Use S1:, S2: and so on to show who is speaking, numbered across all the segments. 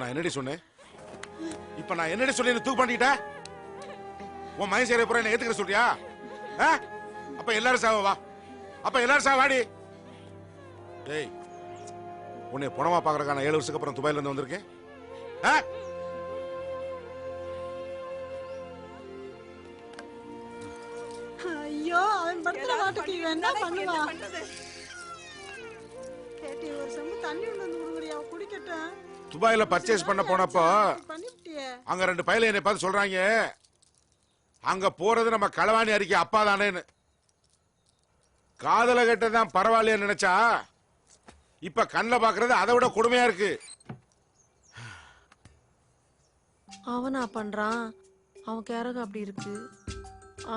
S1: நான் என்னடி சொன்னேன்? இப்ப நான் என்னடி சொல்லி தூக்கு பண்ணிட்ட? உன் மகன் செய்யற புறம் என்ன ஏத்துக்கிற சொல்றியா? அப்ப எல்லாரும் சாவா? அப்ப எல்லாரும் சாவாடி. டேய், உன்னை பணமா பாக்குறதுக்கான 7 வருஷத்துக்கு அப்புறம் துபாயில இருந்து வந்திருக்கேன்.
S2: ஐயோ, அவன் படுத்துற மாட்டுக்கு என்ன பண்ணுவா? கேட்டி ஒரு செம்பு தண்ணி வந்து குடுக்குறியா குடிக்கட்டும்.
S1: துபாயில பர்ச்சேஸ் பண்ண போனப்போ அங்க 2 பையல என்னை பார்த்து சொல்றாங்க, அங்க போறது நம்ம களவாணி அறிக்கை அப்பா தானேன்னு. காதல கட்டதான் பரவாயில்லைன்னு நினைச்சா இப்ப கண்ணில் பாக்குறது அதை விட கொடுமையா இருக்கு.
S3: அவனா பண்றான், அவன் கேரக அப்படி இருக்கு.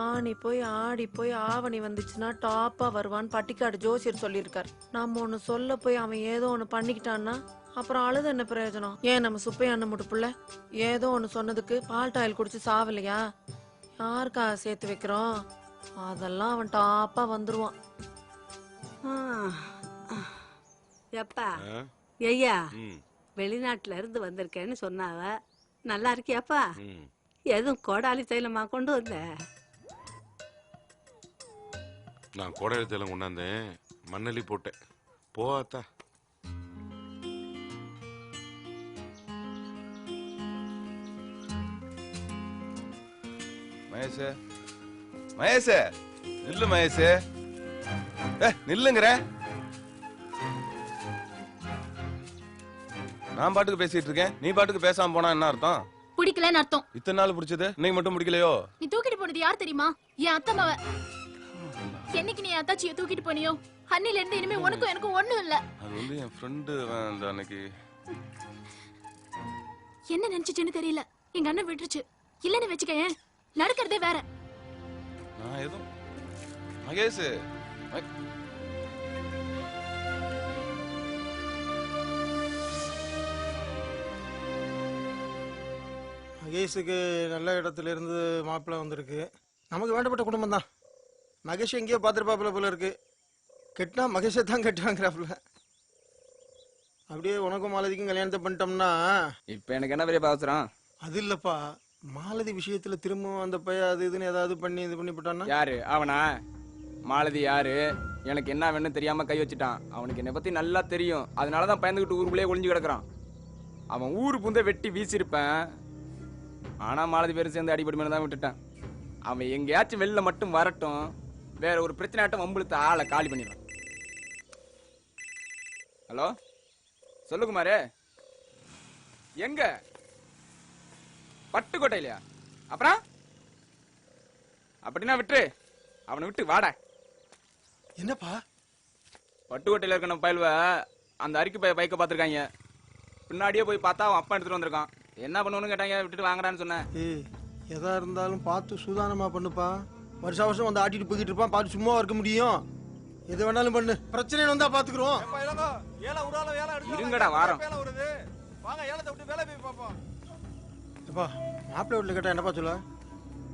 S3: ஆணி போய் ஆடி போய் ஆவணி வந்துச்சுன்னா டாப்பா வருவான்னு பட்டிக்காடு ஜோசியர் சொல்லியிருக்காரு. நம்ம ஒண்ணு சொல்ல போய் அவன் ஏதோ ஒண்ணு பண்ணிக்கிட்டான்னா அப்புறம் அழுது என்ன பிரயோஜனம்? ஏன் நம்ம சுப்பையா அண்ணன் முட்டுப்புள்ள ஏதோ ஒண்ணு சொன்னதுக்கு பால் டாயில் குடிச்சு சாவலையா? யாருக்கா சேர்த்து வைக்கிறோம்? அதெல்லாம் அவன் டாப்பா வந்துருவான்.
S4: எப்பா ஐயா வெளிநாட்டுல இருந்து வந்திருக்கேன்னு சொன்னாவ, நல்லா இருக்கியாப்பா? எதுவும் கோடாலி தைலமா கொண்டு வந்த?
S1: நான் கோடாலி தைலம் கொண்டாந்தேன், மண்ணலி போட்டேன். போத்தா
S5: மகேஷ், மகேஷ் நில்லு. மகேஷ் நில்லுங்கிற. நான் பாட்டுக்கு பேசிட்டு இருக்கேன், நீ பாட்டுக்கு பேசாம போனா என்ன அர்த்தம்?
S6: பிடிக்கலன்னு அர்த்தம்.
S5: இத்தனை நாள் பிடிச்சது இன்னைக்கு மட்டும் பிடிக்கலையோ?
S6: நீ தூக்கிட்டு போனது யார் தெரியுமா? என் அத்தம்மாவ. என்னைக்கு நீ அத்தாச்சிய தூக்கிட்டு போனியோ அன்னில இருந்து இனிமே உனக்கும் எனக்கும் ஒண்ணும் இல்ல.
S5: அது வந்து என் ஃப்ரெண்டு அந்த அன்னைக்கு
S6: என்ன நினைச்சிட்டேன்னு தெரியல. எங்க அண்ணன் விட்டுருச்சு. இல்லன்னு வச்சுக்க, நடக்கிறதே வேற.
S5: நான் எதுவும் மகேஷ்
S7: மகேஷுக்கு நல்ல இடத்துல இருந்து மாப்பிள்ளை வந்திருக்கு. நமக்கு வேண்டப்பட்ட குடும்பம் தான். மகேஷ் எங்கேயோ பார்த்துருப்பாப்புல போல இருக்கு. கெட்டா மகேஷை தான் கெட்டாங்கிறாப்புல. அப்படியே உனக்கும் மாலதிக்கும் கல்யாணத்தை பண்ணிட்டோம்னா
S8: இப்ப எனக்கு என்ன பெரிய அவசரம்?
S7: அது இல்லப்பா, மாலதி விஷயத்துல திரும்பவும் அந்த பையன் அது இதுன்னு ஏதாவது பண்ணி இது பண்ணி போட்டான்னா?
S8: யாரு அவனா? மாலதி யாரு? எனக்கு என்ன வேணும் தெரியாம கை வச்சுட்டான். அவனுக்கு என்னை பத்தி நல்லா தெரியும். அதனாலதான் பயந்துகிட்டு ஊருக்குள்ளேயே ஒளிஞ்சு கிடக்குறான். அவன் ஊரு புந்த வெட்டி வீசிருப்பேன். ஆனா மாலதி பேரும் சேர்ந்து அடிப்படி மேல தான் விட்டுட்டான். அவன் எங்கேயாச்சும் வெளில மட்டும் வரட்டும், வேற ஒரு பிரச்சனை ஆட்டம் வம்புழுத்த ஆளை காலி பண்ணிடுறான். ஹலோ சொல்லு குமாரே, எங்க? பட்டுக்கோட்டையிலையா? அப்புறம் அப்படின்னா விட்டு அவனை விட்டு வாடா.
S7: என்னப்பா?
S8: பட்டுக்கோட்டையில இருக்க நம்ம பயல்வ அந்த அரிக்கு பைக்க பாத்துருக்காங்க. பின்னாடியே போய் பார்த்தா அவன் அப்பா எடுத்துட்டு வந்திருக்கான். என்ன பண்ணுன்னு கேட்டாங்க, விட்டுட்டு வாங்கடான்னு சொன்னேன்.
S7: எதா இருந்தாலும் பார்த்து சூதானமா பண்ணுப்பா. வருஷம் வருஷம் வந்து ஆட்டிட்டு போய்கிட்டு இருப்பான், பார்த்து சும்மா இருக்க முடியும்? எது வேணாலும் பண்ணு, பிரச்சனை வந்தா பாத்துக்கிறோம்.
S8: இருங்கடா வாரம்.
S7: மாப்பிள்ளை வீட்டுல கேட்டா என்னப்பா சொல்ல?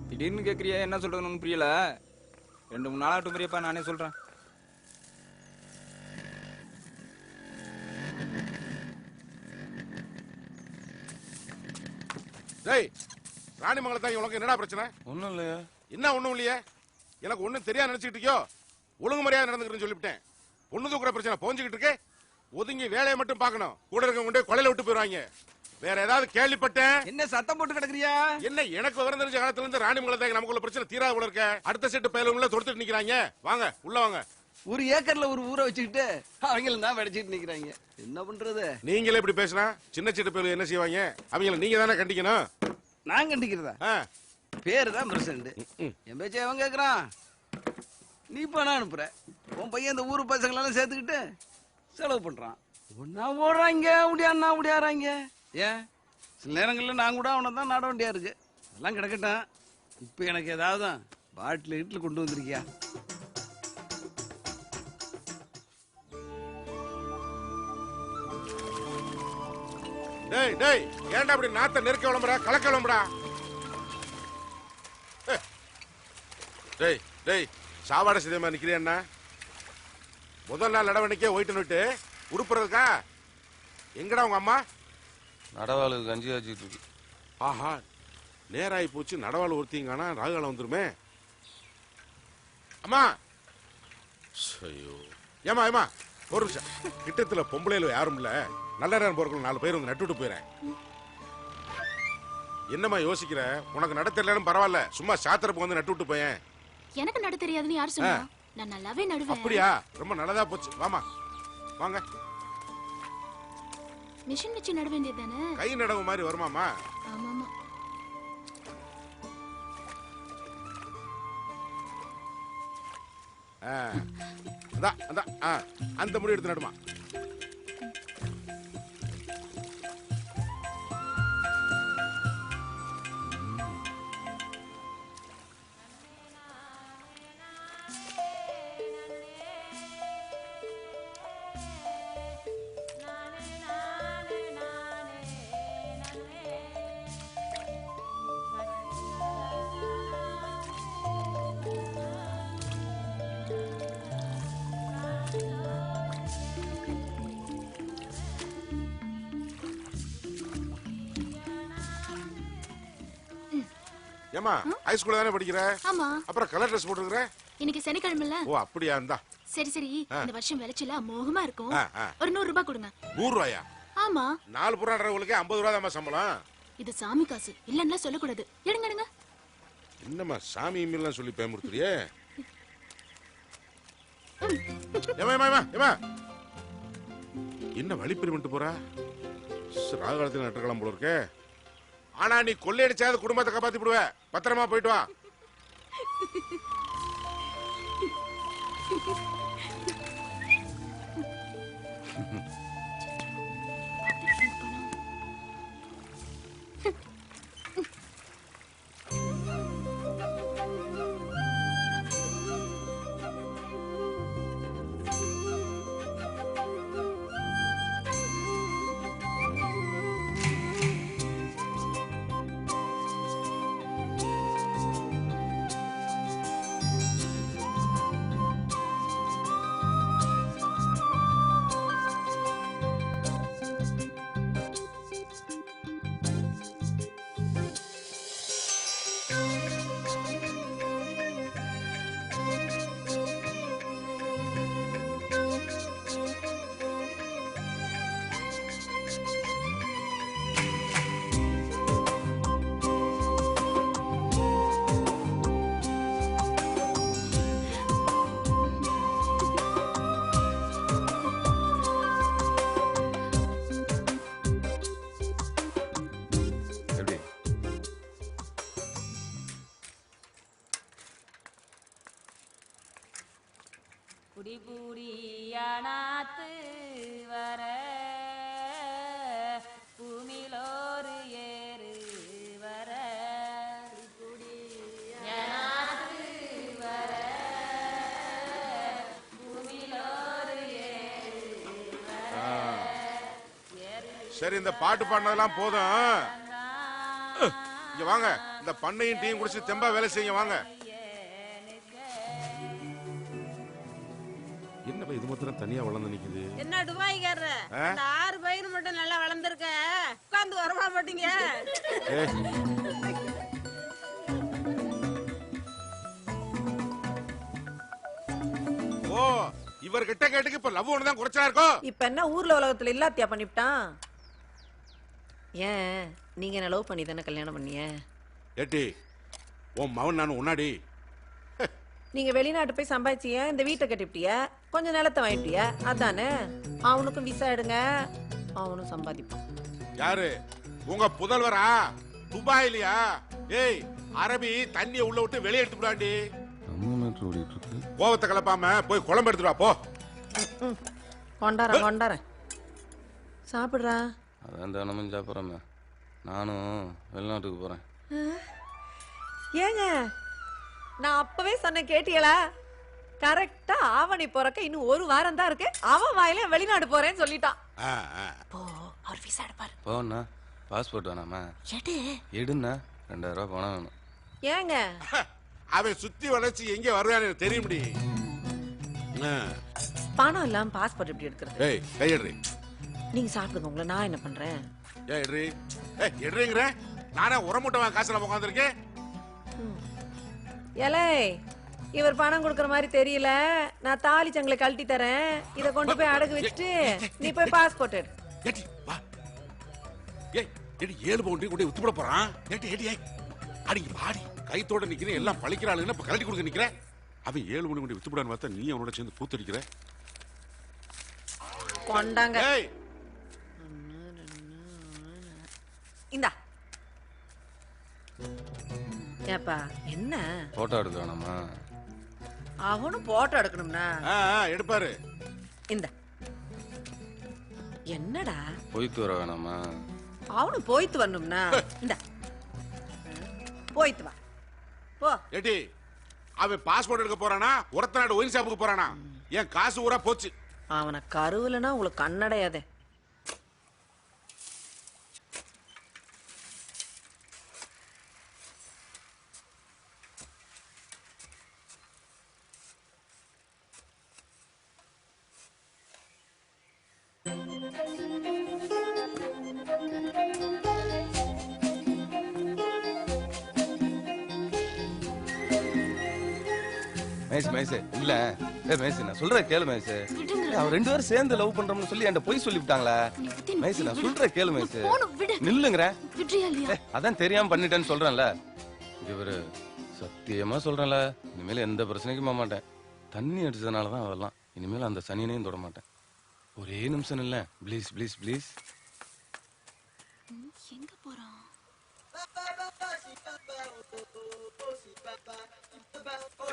S8: திடீர்னு கேக்குறியா, என்ன சொல்றதுன்னு புரியல. 2-3 நாளாகட்டும் பெரியப்பா, நானே சொல்றேன்.
S1: டேய், ராணிமங்கலத்தான் உனக்கு என்னடா பிரச்சனை?
S5: ஒண்ணும் இல்லையா?
S1: என்ன ஒண்ணும் இல்லையே? எனக்கு ஒண்ணும் தெரியாது நினைச்சுக்கிட்டு இருக்கியோ? ஒழுங்கு மரியாதை நடந்துக்கிறேன்னு சொல்லிவிட்டேன். பொண்ணு தூக்குற பிரச்சனை போஞ்சுக்கிட்டு இருக்கே. ஒதுங்கி வேலையை மட்டும் பார்க்கணும். கூட இருக்க கொண்டே கொலையில விட்டு போயிருவாங்க. வேற ஏதாவது கேள்விப்பட்டேன்?
S8: என்ன சத்தம் போட்டு கிடக்குறியா?
S1: என்ன எனக்கு விவரம் தெரிஞ்ச காலத்துல இருந்து ராணிமங்கலத்தான் நமக்குள்ள பிரச்சனை தீராத போல இருக்க. அடுத்த செட்டு பயலுங்கள தொடுத்துட்டு நிக்கிறாங்க. வாங்க உள்ள வாங்க.
S9: ஒரு ஏக்கர்ல ஒரு ஊரை வச்சுக்கிட்டு அவங்கள தான் வெடிச்சிட்டு நிக்கிறாங்க. என்ன பண்றது?
S1: நீங்களே இப்படி பேசினா சின்ன செட்டு பயலு என்ன செய்வாங்க? அவங்கள நீங்க தானே கண்டிக்கணும்.
S9: நான் கண்டிக்கிறதா? பேரு தான் பிரசிடண்ட். என் பேச்ச அவன் கேக்குறான், நீ பணம் அனுப்புற. உன் பையன் இந்த ஊரு பசங்களெல்லாம் சேர்த்துக்கிட்டு செலவு பண்றான். ஒன்னா ஓடுறாங்க, முடியாண்ணா முடியாறாங்க. ஏன் சில நேரங்களில் நான் கூட அவனை தான் நாட வேண்டியா இருக்கு. எல்லாம் கிடக்கட்டான். இப்ப எனக்கு ஏதாவது பாட்டில் வீட்டில் கொண்டு வந்திருக்கியா?
S1: டேய் டேய், ஏன்டா அப்படி நாத்த நெருக்க விளம்புற, கலக்க விளம்புறா? டேய் டேய், சாப்பாடு சிதமா நிக்கிறேன். என்ன முதல் நாள் நடவடிக்கை ஒயிட்டு நோட்டு உடுப்புறதுக்கா? எங்கடா உங்க அம்மா?
S5: நடவாளுக்கு கஞ்சி காய்ச்சிட்டு இருக்கு.
S1: ஆஹா, நேராகி போச்சு. நடவாள் ஒருத்திங்கானா ராகுகாலம் வந்துருமே. அம்மா, ஐயோ, ஏமா ஏமா ஒரு நிமிஷம். கிட்டத்துல பொம்பளையில யாரும் இல்ல, நல்ல நேரம் போறதுக்குள்ள 4 பேர் வந்து நட்டுவிட்டு போயிறேன். என்னம்மா யோசிக்கிற? உனக்கு நட தெரியலன்னு பரவாயில்ல, சும்மா சாத்திரப்பு வந்து நட்டுவிட்டு போயேன்.
S6: எனக்கு நட தெரியாதுன்னு யார் சொன்னா? நான் நல்லாவே நடுவேன்.
S1: அப்படியா? ரொம்ப நல்லதா போச்சு. வாமா வாங்க.
S6: மிஷின் வச்சு நட வேண்டியது தானே?
S1: கை நடவு மாதிரி வருமாமா?
S6: ஆமாமா.
S1: அந்த முடி எடுத்து நடுமா. ஏமா ஹைஸ்கூல்ல தானே படிக்கிற?
S6: ஆமா.
S1: அப்புறம் கலர் ட்ரெஸ் போட்டுக்கற?
S6: இன்னைக்கு சனிக்கிழமைல.
S1: ஓ அப்படியா? இருந்தா
S6: சரி சரி. இந்த வருஷம் விளைச்சல மோகமா இருக்கும். ஒரு 100 ரூபாய் கொடுங்க.
S1: 100 ரூபாயா?
S6: ஆமா.
S1: 4 புறான்றவங்களுக்கு 50 ரூபாய் தான் சம்பளம்.
S6: இது சாமி காசு இல்லன்னா சொல்லக்கூடாது. எடுங்க எடுங்க.
S1: என்னம்மா சாமி மீன்லாம் சொல்லி பயமுறுத்துறியே? ஏமா ஏமா ஏமா என்ன வழிப்பறி பண்ணிட்டு போறா? ராகாலத்தில் நட்டுக்கலாம் போல இருக்கே. ஆனா நீ கொள்ளையடிச்சாத குடும்பத்தை காப்பாத்தி விடுவ. பத்திரமா போயிட்டு வா.
S10: குடிபுடியானாத்து வர பூமிலோரு ஏறு வர குடிபுடியானாத்து வர பூமிலோரு ஏறு வர.
S1: சரி, இந்த பாட்டு பாடினதெல்லாம் போதும். இங்க வாங்க, இந்த பண்ணையும் டீயும் குடிச்சு தெம்பா வேலை செய்யுங்க. வாங்க. என்ன இது மாத்திரம் தனியா வளர்ந்து நிக்குது?
S2: என்ன டுபாய்க்காரர? அந்த 6 பயிர் மட்டும் நல்லா வளர்ந்திருக்க. உட்கார்ந்து வரவா மாட்டீங்க?
S1: ஓ, இவர் கிட்ட கேட்டுக்கு இப்ப லவ் ஒண்ணு தான் குறைச்சா இருக்கும்.
S3: இப்ப என்ன ஊர்ல உலகத்துல இல்லாத்தியா பண்ணிவிட்டான்? ஏன் நீங்க என்ன லவ் பண்ணி தானே கல்யாணம் பண்ணிய?
S1: ஏட்டி, உன் மவன் நான் உன்னாடி.
S3: நீங்க வெளிநாட்டு போய் சம்பாதிச்சிய, இந்த வீட்டை கட்டிவிட்டிய, கொஞ்சம் நிலத்தை வாங்கிட்டிய, அதானே? அவனுக்கும் விசா எடுங்க, அவனும் சம்பாதிப்பான்.
S1: யாரு உங்க புதல்வரா? துபாயிலியா? ஏய், அரபி தண்ணிய உள்ள விட்டு வெளியே எடுத்து விடாண்டி. கோவத்தை கலப்பாம போய் குழம்பு எடுத்துட்டு வா போ.
S3: கொண்டாரன் கொண்டாரன் சாப்பிடுறா.
S5: அதான் தினமும் சாப்பிட்றேன். நானும் வெளிநாட்டுக்கு போறேன்.
S3: ஏங்க, நான் அப்பவே சொன்ன கேட்டியலா? கரெக்டா ஆவணி போறக்க இன்னும் 1 வாரம் தான் இருக்கு. அவன் வாயில வெளிநாடு போறேன்னு சொல்லிட்டான். போ, அவர் விசா எடுப்பாரு.
S5: போண்ணா, பாஸ்போர்ட் வேணாமா?
S3: எடு.
S5: எடுண்ணா, 2000 ரூபாய் பணம் வேணும்.
S3: ஏங்க,
S1: அவன் சுத்தி வளைச்சு எங்க வருவான்னு தெரியும்டி.
S3: பணம் இல்லாம பாஸ்போர்ட் எப்படி எடுக்கிறது?
S1: ஏய், கையெடு.
S3: நீங்க சாப்பிடுங்க, உங்களை நான் என்ன பண்றேன்?
S1: எடுறீங்கிற நானே உரமுட்டவன் காசுல உட்காந்துருக்கேன்.
S3: ஏலே இவர் பணம் கொடுக்கற மாதிரி தெரியல. நான் தாலி சங்கில கழட்டி தரேன். இத கொண்டு போய் அடகு வச்சுட்டு நீ போய் பாஸ்போர்ட் எடு.
S1: ஏடி வா. ஏய் ஏடி 7 பவுண்ட் கொண்டு வித்து போட போறான். ஏடி அடி பாடி கைத்தோட நிக்கிறேன் எல்லாம் பழிக்கிறாளுன்னு இப்ப கழட்டி கொடுக்க நிக்கிறேன். அவன் 7 மணி கொண்டு வித்து போடான்னு பார்த்தா நீ அவனோட சேர்ந்து பூத்தடிக்கிற.
S3: கொண்டாங்க.
S1: ஏய்
S3: இந்தா. ஏப்பா என்ன
S5: போட்டோ எடுக்க வேணாமா?
S3: அவனும் போட்டோ எடுக்கணும்னா
S1: எடுப்பாரு.
S3: இந்த என்னடா
S5: போயிட்டு வர வேணாமா?
S3: அவனும் போயிட்டு வரணும்னா இந்த போயிட்டு வா போ.
S1: ஏடி அவன் பாஸ்போர்ட் எடுக்க போறானா ஒருத்த நாடு ஒயின் ஷாப்புக்கு போறானா? என் காசு ஊரா போச்சு.
S3: அவனை கருவுலனா உங்களுக்கு கண்ணடையாதே.
S5: மேய்ஸ் இல்ல மேய்ஸ் நான் சொல்ற கேளு மேய்ஸ். அவர் 2 பேரும் சேர்ந்து லவ் பண்றோம்னு சொல்லி என்கிட்ட போய் சொல்லிவிட்டாங்களா? மேய்ஸ் நான் சொல்ற கேளு மேய்ஸ். நில்லுங்கற. அதான் தெரியாம பண்ணிட்டேன்னு சொல்றேன்ல. இவரு சத்தியமா சொல்றேன்ல, இனிமேல் எந்த பிரச்சனைக்கும் போக மாட்டேன். தண்ணி அடிச்சதுனால தான் அதெல்லாம். இனிமேல் அந்த சனியனையும் தொட மாட்டேன். ஒரே நிமிஷம் இல்ல ப்ளீஸ் ப்ளீஸ் ப்ளீஸ்.
S6: எங்க போறான்?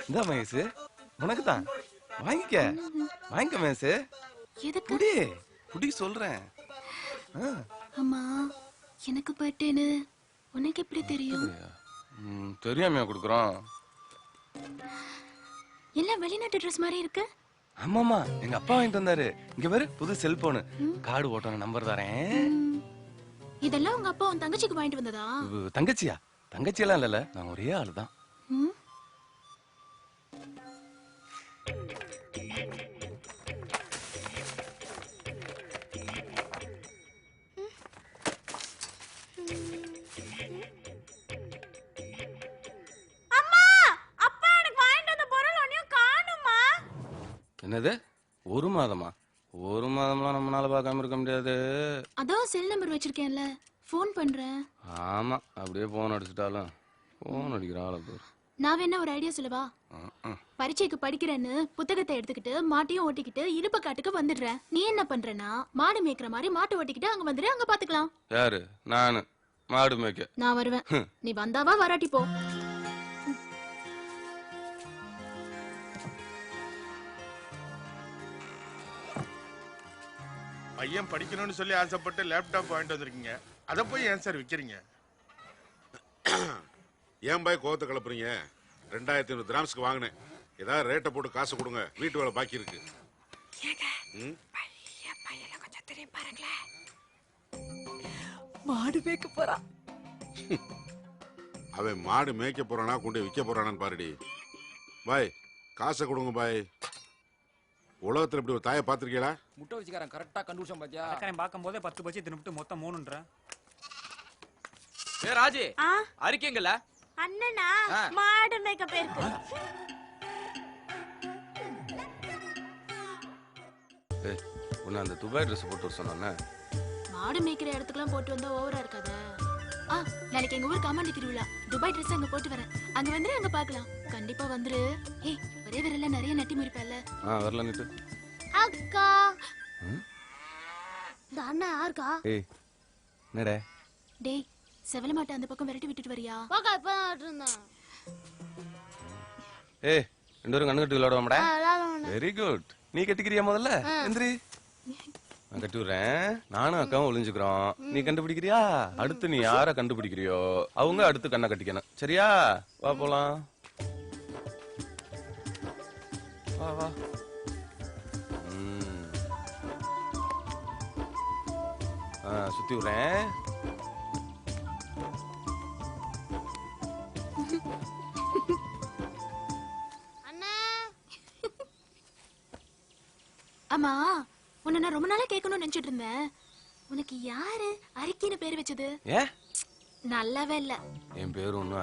S5: இந்த மேய்ஸ் உனக்கு தான். வாங்கிக்க மேய்ஸ்.
S6: எதுக்கு?
S5: குடி சொல்றேன்.
S6: அம்மா எனக்கு பர்த்டேன்னு உனக்கு எப்படி தெரியும்?
S5: தெரியாமையா குடுக்குறோம்.
S6: எல்லாம் வெளிநாட்டு ட்ரெஸ் மாதிரி இருக்கு.
S5: ஆமாமா எங்க அப்பா வாங்கிட்டு வந்தாரு. இங்க பாரு புது செல்போனு. கார்டு ஓட்டணும் நம்பர் தரேன்.
S6: இதெல்லாம் உங்க அப்பா உன் தங்கச்சிக்கு வாங்கிட்டு வந்ததா?
S5: தங்கச்சியா? தங்கச்சியெல்லாம் இல்ல, நான் ஒரே ஆளு தான். என்னது 1 மாதமா? 1 மாதம்லாம் நம்மளால பார்க்காம இருக்க முடியாது.
S6: அதான் செல் நம்பர் வச்சிருக்கேன்ல, போன் பண்றேன்.
S5: ஆமா அப்படியே போன் அடிச்சிட்டாலும் போன் அடிக்கிற ஆள பேர்.
S6: நான் வேணா ஒரு ஐடியா சொல்லவா? பரீட்சைக்கு படிக்கிறேன்னு புத்தகத்தை எடுத்துக்கிட்டு மாட்டையும் ஓட்டிக்கிட்டு இடுப்பக்காட்டுக்கு வந்துடுறேன். நீ என்ன பண்றேன்னா மாடு மேய்க்கிற மாதிரி மாட்டை ஓட்டிக்கிட்டு அங்க வந்துடு, அங்க பாத்துக்கலாம்.
S5: யாரு? நானு மாடு மேய்க்க?
S6: நான் வருவேன். நீ வந்தாவா வராட்டி போ.
S11: பையன் படிக்கணும்னு சொல்லி ஆசைப்பட்டு லேப்டாப் வாங்கிட்டு வந்திருக்கீங்க. அதை போய் ஏன் சார் விற்கிறீங்க?
S1: ஏன் பாய் கோவத்தை கிளப்புறீங்க? 2500 கிராம்ஸ்க்கு வாங்கினேன். ஏதாவது ரேட்டை போட்டு காசு கொடுங்க, வீட்டு வேலை பாக்கி இருக்கு.
S3: மாடு மேய்க்க போறான்.
S1: அவன் மாடு மேய்க்க போறானா கொண்டு விற்க போறானான்னு பாருடி. பாய் காசை கொடுங்க பாய். உலகத்துல இப்படி ஒரு தாயை பாத்திருக்கீங்களா?
S8: முட்டை வச்சுக்காரன் கரெக்டா கண்டுபிடிச்சான் பாத்தியா?
S12: அக்கறேன் பாக்கும்போதே 10 பச்சி தின்னுட்டு மொத்தம் 3ன்ற.
S8: ஏ ராஜி அறிக்கீங்கல
S2: அண்ணனா மாடு மேய்க்க போயிருக்கு.
S5: ஏய் உன்ன அந்த துபாய் Dress போட்டு சொன்னானே.
S6: மாடு மேய்க்கிற இடத்துக்குலாம் போட்டு வந்தா ஓவரா இருக்காதா? நாளைக்கு எங்க ஊர் காமாண்டி திருவிழா. துபாய் Dress அங்க போட்டு வரேன். அங்க வந்துரு, அங்க பாக்கலாம். கண்டிப்பா வந்துரு. ஏய் ஒரே விரல்ல நிறைய நட்டி முறிப்பல்ல.
S5: வரல நிட்டு.
S6: அக்கா இந்த அண்ணா யாருக்கா?
S5: ஏய் என்னடா?
S6: டேய் செவல மாட்ட அந்த பக்கம் விரட்டி விட்டுட்டு வரியா?
S13: போகா இப்ப ஆட்றேன்.
S5: ஏய் ரெண்டு பேரும் கண்ணு கட்டி விளையாடுவாமடா. Very good. நீ கட்டிக்கிறியா முதல்ல? எந்திரி. நான் கட்டி விடுறேன். நானும் அக்காவும் ஒளிஞ்சுக்கிறோம். நீ கண்டுபிடிக்கிறியா? அடுத்து நீ யார கண்டுபிடிக்கிறியோ அவங்க அடுத்து கண்ணை கட்டிக்கணும். சரியா? வா போலாம். வா வா. சுத்தி விடுறேன்.
S6: அம்மா உன்னை நான் ரொம்ப நாளா கேட்கணும்னு நினைச்சிட்டு இருந்தேன். உனக்கு யாரு அரிக்கின்னு பேர் வச்சது?
S5: ஏன்
S6: நல்லாவே இல்ல.
S5: என் பேரு ஒன்னும்